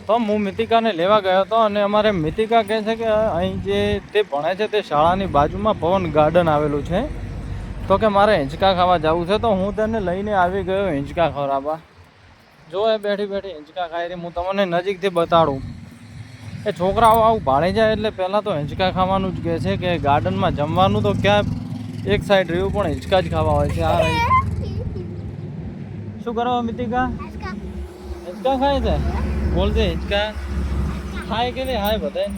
તો હું મિતિકાને લેવા ગયો હતો અને અમારે મિતિકા કહે છે કે અહીં જે તે ભણે છે તે શાળાની બાજુમાં પવન ગાર્ડન આવેલું છે, તો કે મારે હિંચકા ખાવા જવું છે. તો હું તેને લઈને આવી ગયો હિંચકા ખવડાવવા. જો એ બેઠી બેઠી હિંચકા ખાઈ રહી, હું તમને નજીકથી બતાડું. એ છોકરાઓ આવું ભાળી જાય એટલે પહેલાં તો હિંચકા ખાવાનું જ કહે છે કે ગાર્ડનમાં જમવાનું તો ક્યાં એક સાઈડ રહ્યું પણ હિંચકા જ ખાવા હોય છે. આ રહી શું કરો મિતિકા? હિંચકા ખાય છે? બોલજે હિંચકા ખાય કે નહીં? હાય બધાય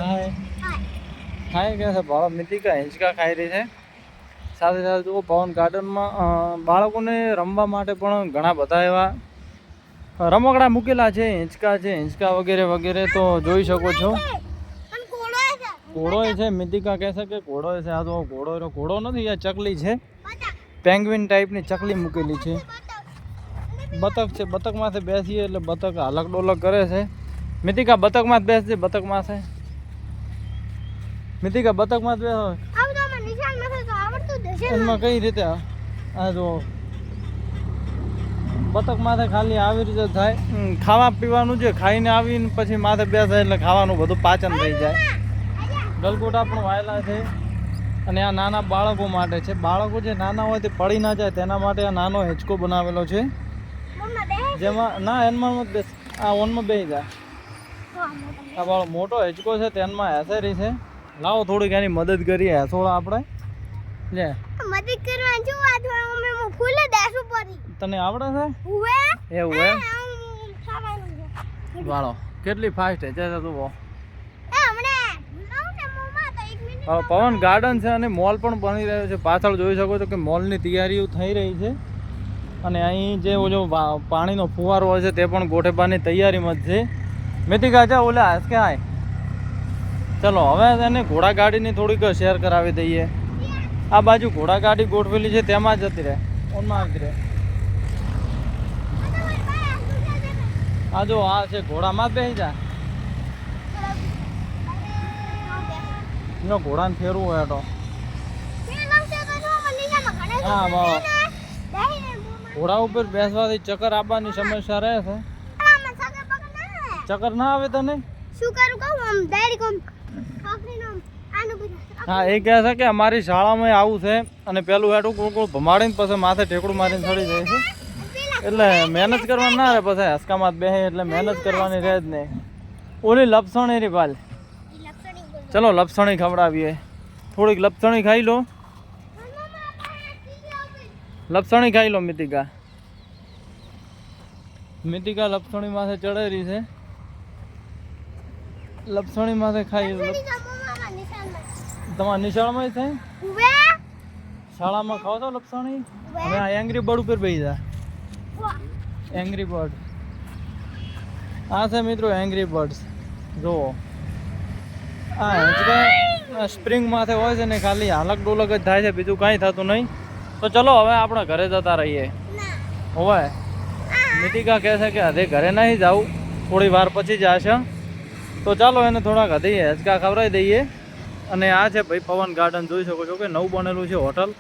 હાય ખાય કે છે ભાળો. મિતિકા હિંચકા ખાઈ રહી છે. સાથે સાથે જુઓ પવન ગાર્ડનમાં બાળકોને રમવા માટે પણ ઘણા બધા એવા રમકડા મૂકેલા છે, હિંચકા વગેરે વગેરે. તો જોઈ શકો છો ઘોડો છે. મિતિકા કહે છે કે ઘોડો છે. આ તો ઘોડો નથી, આ ચકલી છે, પેંગ્વિન ટાઈપની ચકલી મૂકેલી છે. બતક છે, બતકમાંથી બેસીએ એટલે બતક હલક ડોલક કરે છે. મિતિકા બતકમાં જ બેસજે, બતકમાં છે. મિતિકા બતકમાં જ બેસો. એમાં કઈ રીતે આ જો બતક માથે ખાલી આવી રીતે થાય. ખાવા પીવાનું છે, ખાઈને આવીને પછી માથે બેસાય એટલે ખાવાનું બધું પાચન થઈ જાય. ગલગોટા પણ વાયેલા છે અને આ નાના બાળકો માટે છે. બાળકો જે નાના હોય તે પડી ના જાય તેના માટે આ નાનો હિંચકો બનાવેલો છે, જેમાં ના એનમાં બેસ, આ ઓનમાં બેસી જાય. આ બાળો મોટો હિંચકો છે તેમાં હેસેરી છે. લાવો થોડીક એની મદદ કરીએ હેસોળા આપણે. લે મદદ કરવાની શું વાત હોય? હું ફૂલ દેશું પડી. તને આવડે છે? એવું એમ? વાળો કેટલી ફાસ્ટ છે તું. પવન ગાર્ડન છે અને મોલ પણ બની રહ્યો છે. પાછળ જોઈ શકો છો કે મોલની તૈયારીઓ થઈ રહી છે અને અહીં જે ઓલો પાણીનો ફુવારો હોય છે તે પણ ગોઠવવાની તૈયારીમાં જ છે. મિતિકા જા ઓલે હાસ કે હાય. ચલો હવે એને ઘોડા ગાડીની થોડીક શેર કરાવી દઈએ. આ બાજુ ઘોડા ગાડી ગોઠવેલી છે તેમાં જતી રહે, ઓનમાં આવતી રહે. આ જો આ છે ઘોડામાં જ બેસી જા. એનો ઘોડાને ફેરવું હોય તો હા બાળો. ઘોડા ઉપર બેસવાથી ચક્કર આવવાની સમસ્યા રહે છે. ચક્કર ના આવે તને? શું કરું કહું ડેડી કોમ પકડીનો આનું હા એ કહે છે કે અમારી શાળામાં આવું છે અને પેલું હેઠું કુળ ભમાડીને પછી માથે ઠેકડું મારીને ચડી જાય છે. એટલે મહેનત કરવાની ના રહે, પછી હસકામાં બેસે એટલે મહેનત કરવાની રહે જ નહીં. ઓલી લપસણી રી ભાલ. ચલો લપસણી ખવડાવીએ. થોડીક લપસણી ખાઈ લો. લપસણી ખાઈ લો મિતિકા. મિતિકા લપસણી માથે ચડેલી છે. લપસણી માથે ખાઈ લો. તમારા નિશાળમાં છે? શાળામાં ખાઓ છો લપસણી? હવે આ એંગ્રી બર્ડ ઉપર બેસી જા. એંગ્રી બર્ડ આ છે મિત્રો, એંગ્રી બર્ડ્સ. જુઓ આ હિંચકા સ્પ્રિંગ માથે હોય છે ને ખાલી હાલક ડોલક જ થાય છે, બીજું કાંઈ થતું નહીં. તો ચલો હવે આપણે ઘરે જતા રહીએ. હવે મિતિકા કહે છે કે હજી ઘરે નહીં જાઉં, થોડી વાર પછી જ આવશે. તો ચાલો એને થોડાક હજી હિંચકા ખવડાવી દઈએ. અને આ છે ભાઈ પવન ગાર્ડન. જોઈ શકો છો કે નવું બનેલું છે હોટલ.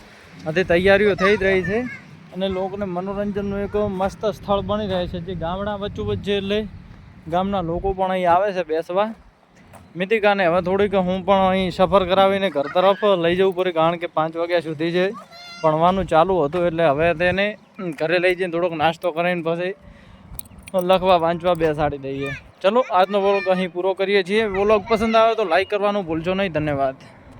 હજી તૈયારીઓ થઈ જ રહી છે અને લોકોને મનોરંજનનું એક મસ્ત સ્થળ બની રહે છે, જે ગામડા વચ્ચોવચ્ચ છે એટલે ગામના લોકો પણ અહીં આવે છે બેસવા. મિતિકાને હવે થોડીક હું પણ અહીં સફર કરાવીને ઘર તરફ લઈ જવું પડે, કારણ કે 5 વાગ્યા સુધી છે ભણવાનું ચાલુ હતું. એટલે હવે તેને ઘરે લઈ જઈને થોડોક નાસ્તો કરીને પછી લખવા વાંચવા બેસાડી દઈએ. ચલો આજનો વ્લોગ અહીં પૂરો કરીએ છીએ. વ્લોગ પસંદ આવે તો લાઈક કરવાનું ભૂલશો નહીં. ધન્યવાદ.